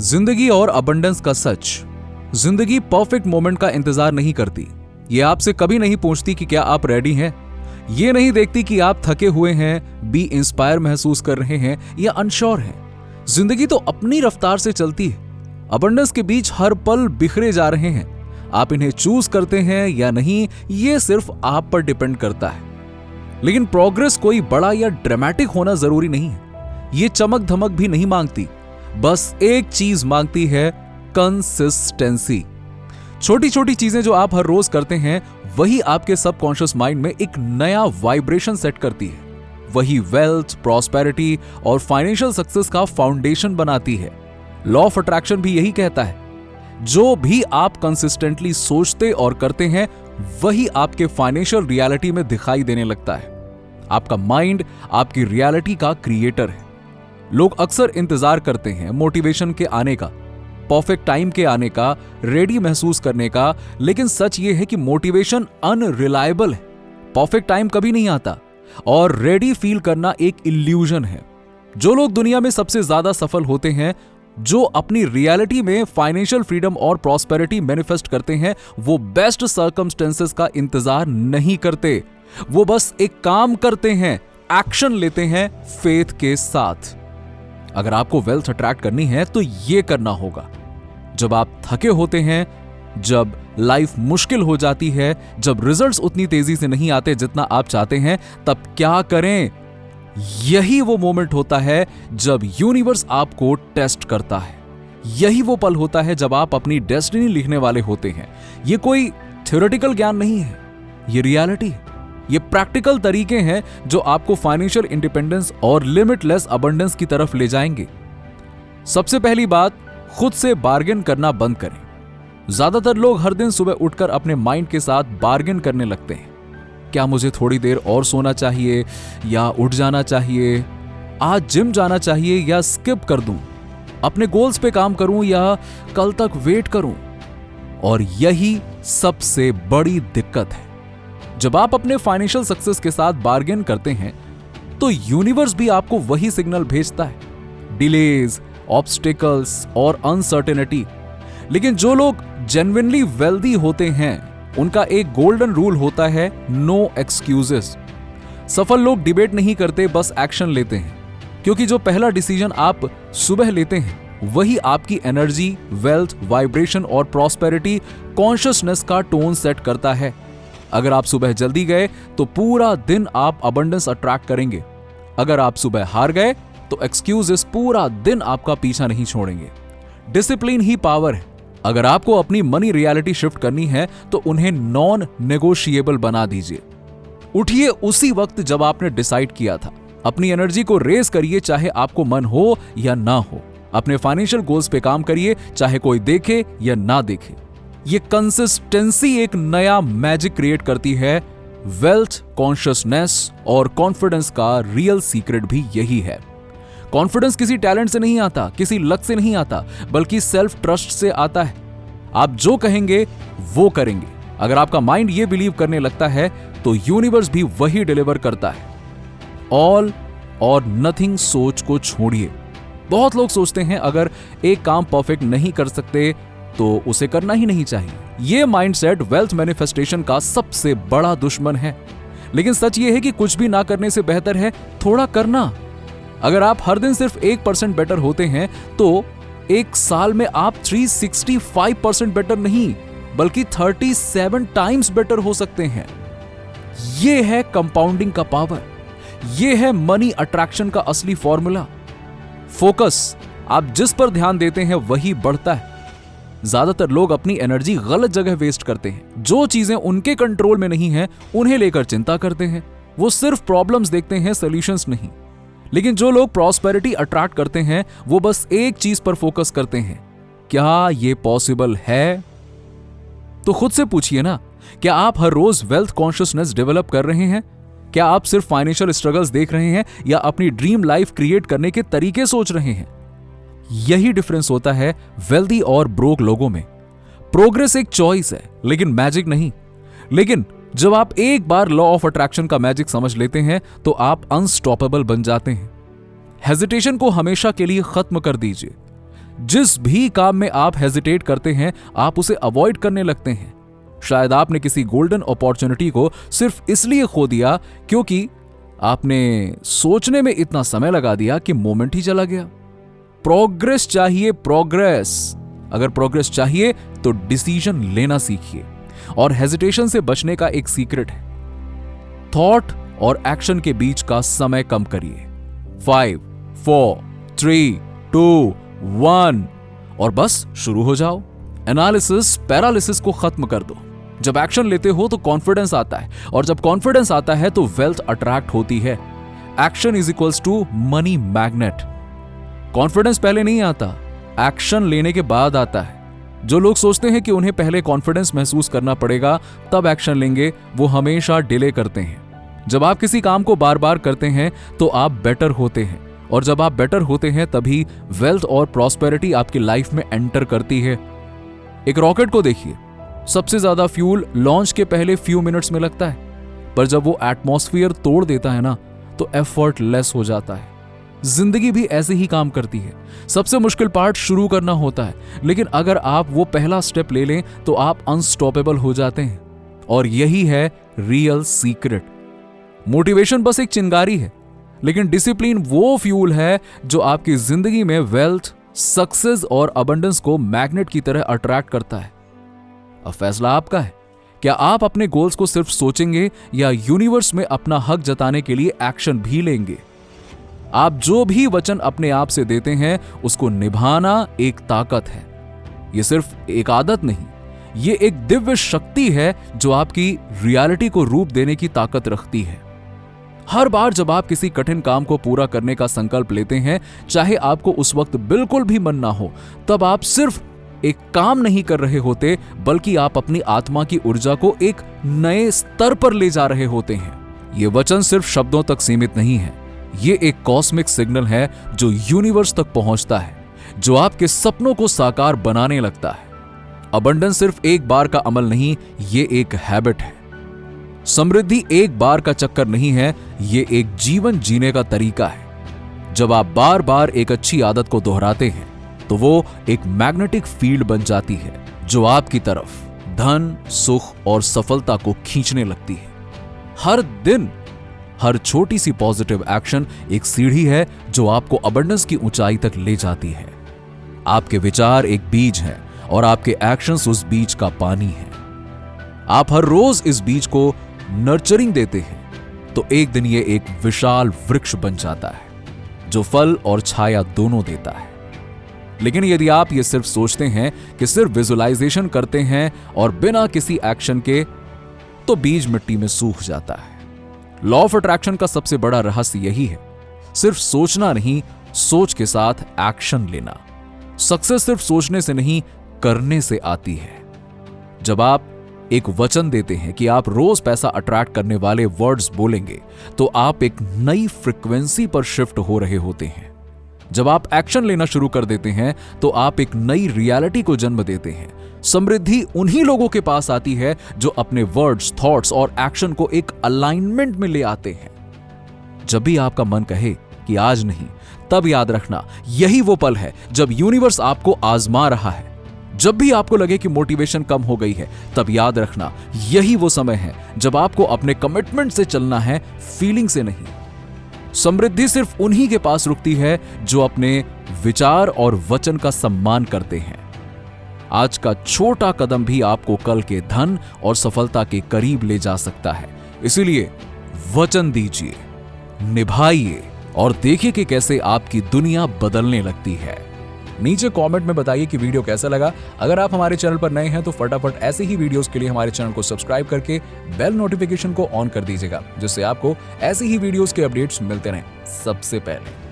जिंदगी और अबंडेंस का सच। जिंदगी परफेक्ट मोमेंट का इंतजार नहीं करती। ये आपसे कभी नहीं पूछती कि क्या आप रेडी हैं। ये नहीं देखती कि आप थके हुए हैं, बी इंस्पायर महसूस कर रहे हैं या अनश्योर हैं। जिंदगी तो अपनी रफ्तार से चलती है। अबंडेंस के बीच हर पल बिखरे जा रहे हैं। आप इन्हें चूज करते हैं या नहीं, ये सिर्फ आप पर डिपेंड करता है। लेकिन प्रोग्रेस कोई बड़ा या ड्रामेटिक होना जरूरी नहीं है। ये चमक धमक भी नहीं मांगती, बस एक चीज मांगती है, कंसिस्टेंसी। छोटी छोटी चीजें जो आप हर रोज करते हैं, वही आपके सबकॉन्शियस माइंड में एक नया वाइब्रेशन सेट करती है। वही वेल्थ, प्रॉस्पेरिटी और फाइनेंशियल सक्सेस का फाउंडेशन बनाती है। लॉ ऑफ अट्रैक्शन भी यही कहता है, जो भी आप कंसिस्टेंटली सोचते और करते हैं, वही आपके फाइनेंशियल रियलिटी में दिखाई देने लगता है। आपका माइंड आपकी रियलिटी का क्रिएटर है। लोग अक्सर इंतजार करते हैं मोटिवेशन के आने का, परफेक्ट टाइम के आने का, रेडी महसूस करने का, लेकिन सच ये है कि मोटिवेशन अनरिलायबल है। परफेक्ट टाइम कभी नहीं आता और रेडी फील करना एक इल्यूजन है। जो लोग दुनिया में सबसे ज्यादा सफल होते हैं, जो अपनी रियलिटी में फाइनेंशियल फ्रीडम और प्रॉस्पेरिटी मैनिफेस्ट करते हैं, वो बेस्ट सर्कमस्टेंसेस का इंतजार नहीं करते। वो बस एक काम करते हैं, एक्शन लेते हैं फेथ के साथ। अगर आपको वेल्थ अट्रैक्ट करनी है तो ये करना होगा। जब आप थके होते हैं, जब लाइफ मुश्किल हो जाती है, जब रिजल्ट्स उतनी तेजी से नहीं आते जितना आप चाहते हैं, तब क्या करें? यही वो मोमेंट होता है जब यूनिवर्स आपको टेस्ट करता है। यही वो पल होता है जब आप अपनी डेस्टिनी लिखने वाले होते हैं। ये कोई थ्योरेटिकल ज्ञान नहीं है, ये रियलिटी है। ये प्रैक्टिकल तरीके हैं जो आपको फाइनेंशियल इंडिपेंडेंस और लिमिटलेस अबंडेंस की तरफ ले जाएंगे। सबसे पहली बात, खुद से बार्गेन करना बंद करें। ज्यादातर लोग हर दिन सुबह उठकर अपने माइंड के साथ बार्गेन करने लगते हैं। क्या मुझे थोड़ी देर और सोना चाहिए या उठ जाना चाहिए? आज जिम जाना चाहिए या स्किप कर दूं? अपने गोल्स पे काम करूं या कल तक वेट करूं? और यही सबसे बड़ी दिक्कत है। जब आप अपने फाइनेंशियल सक्सेस के साथ बार्गेन करते हैं, तो यूनिवर्स भी आपको वही सिग्नल भेजता है, डिलेज, ऑब्स्टिकल्स और अनसर्टेनिटी। लेकिन जो लोग जेन्युइनली वेल्दी होते हैं, उनका एक गोल्डन रूल होता है, नो एक्सक्यूजेस। सफल लोग डिबेट नहीं करते, बस एक्शन लेते हैं। क्योंकि जो पहला डिसीजन आप सुबह लेते हैं, वही आपकी एनर्जी, वेल्थ, वाइब्रेशन और प्रॉस्पेरिटी कॉन्शियसनेस का टोन सेट करता है। अगर आप सुबह जल्दी गए तो पूरा दिन आप अबंडेंस अट्रैक्ट करेंगे। अगर आप सुबह हार गए तो एक्सक्यूजेस पूरा दिन आपका पीछा नहीं छोड़ेंगे। डिसिप्लिन ही पावर है। अगर आपको अपनी मनी रियलिटी शिफ्ट करनी है तो उन्हें नॉन नेगोशिएबल बना दीजिए। उठिए उसी वक्त जब आपने डिसाइड किया था। अपनी एनर्जी को रेज करिए, चाहे आपको मन हो या ना हो। अपने फाइनेंशियल गोल्स पे काम करिए, चाहे कोई देखे या ना देखे। ये कंसिस्टेंसी एक नया मैजिक क्रिएट करती है। वेल्थ, कॉन्शियसनेस और कॉन्फिडेंस का रियल सीक्रेट भी यही है। कॉन्फिडेंस किसी टैलेंट से नहीं आता, किसी लक से नहीं आता, बल्कि सेल्फ ट्रस्ट से आता है। आप जो कहेंगे वो करेंगे। अगर आपका माइंड ये बिलीव करने लगता है तो यूनिवर्स भी वही डिलीवर करता है। ऑल और नथिंग सोच को छोड़िए। बहुत लोग सोचते हैं अगर एक काम परफेक्ट नहीं कर सकते तो उसे करना ही नहीं चाहिए। यह माइंडसेट वेल्थ मैनिफेस्टेशन का सबसे बड़ा दुश्मन है। लेकिन सच यह है कि कुछ भी ना करने से बेहतर है थोड़ा करना। अगर आप हर दिन सिर्फ 1% बेटर होते हैं, तो एक साल में आप 365% बेटर नहीं, बल्कि 37 टाइम्स बेटर हो सकते हैं। यह है कंपाउंडिंग का पावर। यह है मनी अट्रैक्शन का असली फॉर्मूला। फोकस, आप जिस पर ध्यान देते हैं वही बढ़ता है। ज्यादातर लोग अपनी एनर्जी गलत जगह वेस्ट करते हैं। जो चीजें उनके कंट्रोल में नहीं है, उन्हें लेकर चिंता करते हैं। वो सिर्फ प्रॉब्लम्स देखते हैं, सॉल्यूशंस नहीं। लेकिन जो लोग प्रॉस्पेरिटी अट्रैक्ट करते हैं, वो बस एक चीज पर फोकस करते हैं, क्या ये पॉसिबल है? तो खुद से पूछिए ना, क्या आप हर रोज वेल्थ कॉन्शियसनेस डेवलप कर रहे हैं? क्या आप सिर्फ फाइनेंशियल स्ट्रगल्स देख रहे हैं या अपनी ड्रीम लाइफ क्रिएट करने के तरीके सोच रहे हैं? यही डिफरेंस होता है वेल्दी और ब्रोक लोगों में। प्रोग्रेस एक चॉइस है, लेकिन मैजिक नहीं। लेकिन जब आप एक बार लॉ ऑफ अट्रैक्शन का मैजिक समझ लेते हैं, तो आप अनस्टॉपेबल बन जाते हैं। हेजिटेशन को हमेशा के लिए खत्म कर दीजिए। जिस भी काम में आप हेजिटेट करते हैं, आप उसे अवॉइड करने लगते हैं। शायद आपने किसी गोल्डन अपॉर्चुनिटी को सिर्फ इसलिए खो दिया क्योंकि आपने सोचने में इतना समय लगा दिया कि मोमेंट ही चला गया। प्रोग्रेस चाहिए, प्रोग्रेस। अगर प्रोग्रेस चाहिए तो डिसीजन लेना सीखिए। और हेजिटेशन से बचने का एक सीक्रेट है, थॉट और एक्शन के बीच का समय कम करिए। 5, 4, 3, 2, 1 और बस शुरू हो जाओ। एनालिसिस पैरालिसिस को खत्म कर दो। जब एक्शन लेते हो तो कॉन्फिडेंस आता है, और जब कॉन्फिडेंस आता है तो वेल्थ अट्रैक्ट होती है। Action is equals to money magnet. Confidence पहले नहीं आता, एक्शन लेने के बाद आता है। जो लोग सोचते हैं कि उन्हें पहले कॉन्फिडेंस महसूस करना पड़ेगा तब एक्शन लेंगे, वो हमेशा डिले करते हैं। जब आप किसी काम को बार बार करते हैं तो आप बेटर होते हैं, और जब आप बेटर होते हैं तभी वेल्थ और प्रॉस्पेरिटी आपकी लाइफ में एंटर करती है। एक रॉकेट को देखिए, सबसे ज्यादा फ्यूल लॉन्च के पहले फ्यू मिनट्स में लगता है, पर जब वो एटमॉस्फेयर तोड़ देता है ना, तो एफर्ट लेस हो जाता है। जिंदगी भी ऐसे ही काम करती है। सबसे मुश्किल पार्ट शुरू करना होता है, लेकिन अगर आप वो पहला स्टेप ले लें तो आप अनस्टॉपेबल हो जाते हैं। और यही है रियल सीक्रेट। मोटिवेशन बस एक चिंगारी है, लेकिन डिसिप्लिन वो फ्यूल है जो आपकी जिंदगी में वेल्थ, सक्सेस और अबंडेंस को मैग्नेट की तरह अट्रैक्ट करता है। अब फैसला आपका है, क्या आप अपने गोल्स को सिर्फ सोचेंगे या यूनिवर्स में अपना हक जताने के लिए एक्शन भी लेंगे। आप जो भी वचन अपने आप से देते हैं उसको निभाना एक ताकत है। ये सिर्फ एक आदत नहीं, ये एक दिव्य शक्ति है जो आपकी रियलिटी को रूप देने की ताकत रखती है। हर बार जब आप किसी कठिन काम को पूरा करने का संकल्प लेते हैं, चाहे आपको उस वक्त बिल्कुल भी मन ना हो, तब आप सिर्फ एक काम नहीं कर रहे होते, बल्कि आप अपनी आत्मा की ऊर्जा को एक नए स्तर पर ले जा रहे होते हैं। ये वचन सिर्फ शब्दों तक सीमित नहीं है, ये एक कॉस्मिक सिग्नल है जो यूनिवर्स तक पहुंचता है, जो आपके सपनों को साकार बनाने लगता है। अबंडेंस सिर्फ एक बार का अमल नहीं, ये एक हैबिट है। समृद्धि एक बार का चक्कर नहीं है, ये एक जीवन जीने का तरीका है। जब आप बार बार एक अच्छी आदत को दोहराते हैं तो वो एक मैग्नेटिक फील्ड बन जाती है जो आपकी तरफ धन, सुख और सफलता को खींचने लगती है। हर दिन हर छोटी सी पॉजिटिव एक्शन एक सीढ़ी है जो आपको अबंडेंस की ऊंचाई तक ले जाती है। आपके विचार एक बीज हैं और आपके एक्शंस उस बीज का पानी है। आप हर रोज इस बीज को नर्चरिंग देते हैं तो एक दिन ये एक विशाल वृक्ष बन जाता है जो फल और छाया दोनों देता है। लेकिन यदि आप ये सिर्फ सोचते हैं कि सिर्फ विजुअलाइजेशन करते हैं और बिना किसी एक्शन के, तो बीज मिट्टी में सूख जाता है। लॉ ऑफ अट्रैक्शन का सबसे बड़ा रहस्य यही है, सिर्फ सोचना नहीं, सोच के साथ एक्शन लेना। सक्सेस सिर्फ सोचने से नहीं, करने से आती है। जब आप एक वचन देते हैं कि आप रोज पैसा अट्रैक्ट करने वाले वर्ड्स बोलेंगे, तो आप एक नई फ्रीक्वेंसी पर शिफ्ट हो रहे होते हैं। जब आप एक्शन लेना शुरू कर देते हैं तो आप एक नई रियलिटी को जन्म देते हैं। समृद्धि उन्हीं लोगों के पास आती है जो अपने वर्ड्स, थॉट्स और एक्शन को एक अलाइनमेंट में ले आते हैं। जब भी आपका मन कहे कि आज नहीं, तब याद रखना यही वो पल है जब यूनिवर्स आपको आजमा रहा है। जब भी आपको लगे कि मोटिवेशन कम हो गई है, तब याद रखना यही वो समय है जब आपको अपने कमिटमेंट से चलना है, फीलिंग से नहीं। समृद्धि सिर्फ उन्हीं के पास रुकती है जो अपने विचार और वचन का सम्मान करते हैं। आज का छोटा कदम भी आपको कल के धन और सफलता के करीब ले जा सकता है। इसीलिए वचन दीजिए, निभाइए और देखिए कि कैसे आपकी दुनिया बदलने लगती है। नीचे कमेंट में बताइए कि वीडियो कैसा लगा। अगर आप हमारे चैनल पर नए हैं तो फटाफट ऐसे ही वीडियोस के लिए हमारे चैनल को सब्सक्राइब करके बेल नोटिफिकेशन को ऑन कर दीजिएगा, जिससे आपको ऐसी ही वीडियोस के अपडेट्स मिलते रहें सबसे पहले।